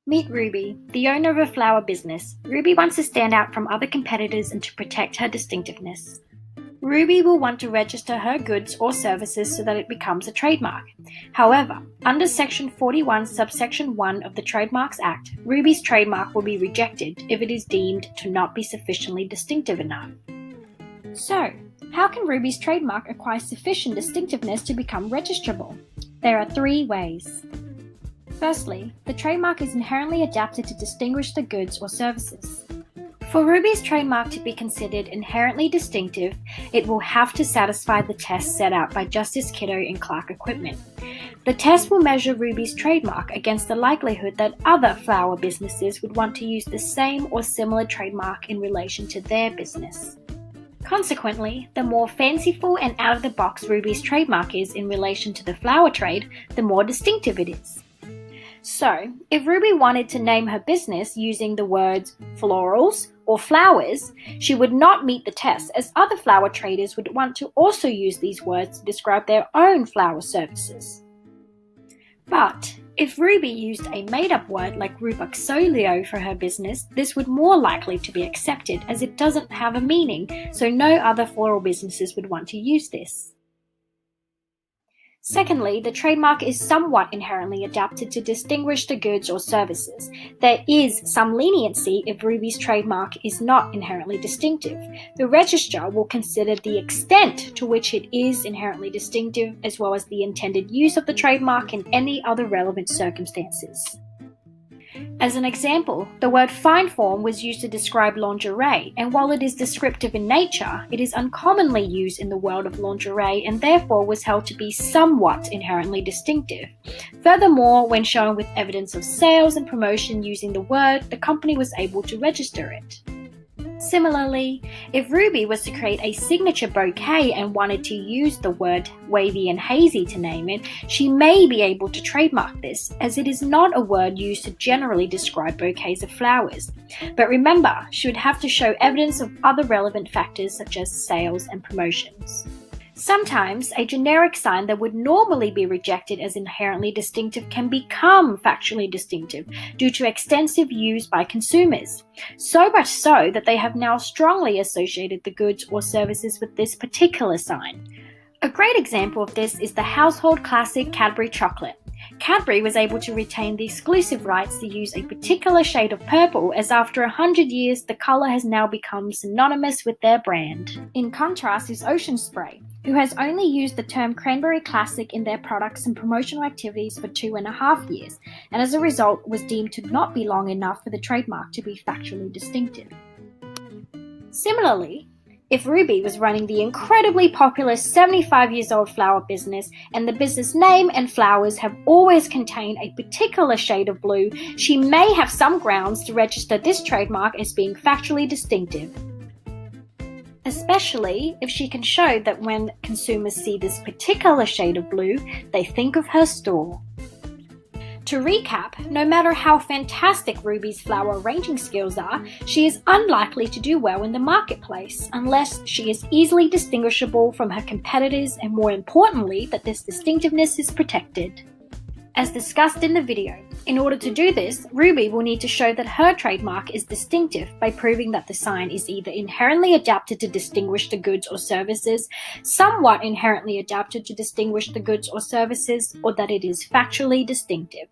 Meet Ruby, the owner of a flower business. Ruby wants to stand out from other competitors and to protect her distinctiveness. Ruby will want to register her goods or services so that it becomes a trademark. However, under Section 41, subsection 1 of the Trademarks Act, Ruby's trademark will be rejected if it is deemed to not be sufficiently distinctive enough. So, how can Ruby's trademark acquire sufficient distinctiveness to become registrable? There are 3 ways. Firstly, the trademark is inherently adapted to distinguish the goods or services. For Ruby's trademark to be considered inherently distinctive, it will have to satisfy the test set out by Justice Kiddo in Clark Equipment. The test will measure Ruby's trademark against the likelihood that other flower businesses would want to use the same or similar trademark in relation to their business. Consequently, the more fanciful and out-of-the-box Ruby's trademark is in relation to the flower trade, the more distinctive it is. So, if Ruby wanted to name her business using the words florals or flowers, she would not meet the test, as other flower traders would want to also use these words to describe their own flower services. But if Ruby used a made-up word like rubuxolio for her business, this would more likely to be accepted, as it doesn't have a meaning, so no other floral businesses would want to use this. Secondly, the trademark is somewhat inherently adapted to distinguish the goods or services. There is some leniency if Ruby's trademark is not inherently distinctive. The registrar will consider the extent to which it is inherently distinctive, as well as the intended use of the trademark and any other relevant circumstances. As an example, the word fine form was used to describe lingerie, and while it is descriptive in nature, it is uncommonly used in the world of lingerie and therefore was held to be somewhat inherently distinctive. Furthermore, when shown with evidence of sales and promotion using the word, the company was able to register it. Similarly, if Ruby was to create a signature bouquet and wanted to use the word wavy and hazy to name it, she may be able to trademark this, as it is not a word used to generally describe bouquets of flowers. But remember, she would have to show evidence of other relevant factors such as sales and promotions. Sometimes, a generic sign that would normally be rejected as inherently distinctive can become factually distinctive due to extensive use by consumers. So much so that they have now strongly associated the goods or services with this particular sign. A great example of this is the household classic Cadbury chocolate. Cadbury was able to retain the exclusive rights to use a particular shade of purple, as after 100 years the colour has now become synonymous with their brand. In contrast is Ocean Spray, who has only used the term Cranberry Classic in their products and promotional activities for 2.5 years, and as a result was deemed to not be long enough for the trademark to be factually distinctive. Similarly, if Ruby was running the incredibly popular 75-years-old flower business and the business name and flowers have always contained a particular shade of blue, she may have some grounds to register this trademark as being factually distinctive, especially if she can show that when consumers see this particular shade of blue, they think of her store. To recap, no matter how fantastic Ruby's flower arranging skills are, she is unlikely to do well in the marketplace unless she is easily distinguishable from her competitors, and more importantly, that this distinctiveness is protected. As discussed in the video, in order to do this, Ruby will need to show that her trademark is distinctive by proving that the sign is either inherently adapted to distinguish the goods or services, somewhat inherently adapted to distinguish the goods or services, or that it is factually distinctive.